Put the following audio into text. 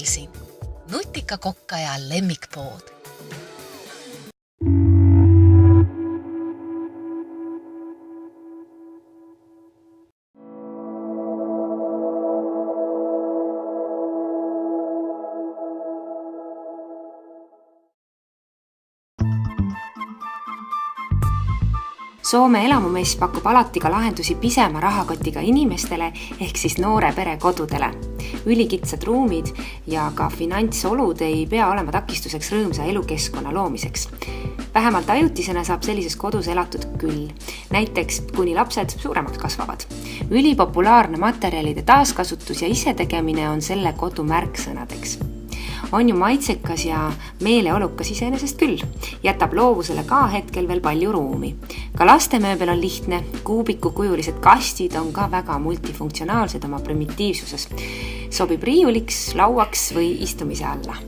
Apelsin, nutika kokkaja lemmikpood. Soome elamumees pakub alati ka lahendusi pisema rahakotiga inimestele ehk siis noore pere kodudele. Ülikitsad ruumid ja ka finantsolud ei pea olema takistuseks rõõmsa elukeskkonna loomiseks. Vähemalt ajutisena saab sellises kodus elatud küll, näiteks kuni lapsed suuremaks kasvavad. Ülipopulaarne materjalide taaskasutus ja isetegemine on selle kodu märksõnadeks. On ju maitsekas ja meeleolukas iseenesest küll. Jätab loovusele ka hetkel veel palju ruumi. Ka lastemööbel on lihtne, kuubikukujulised kastid on ka väga multifunktsionaalsed oma primitiivsuses. Sobib riiuliks, lauaks või istumise alla.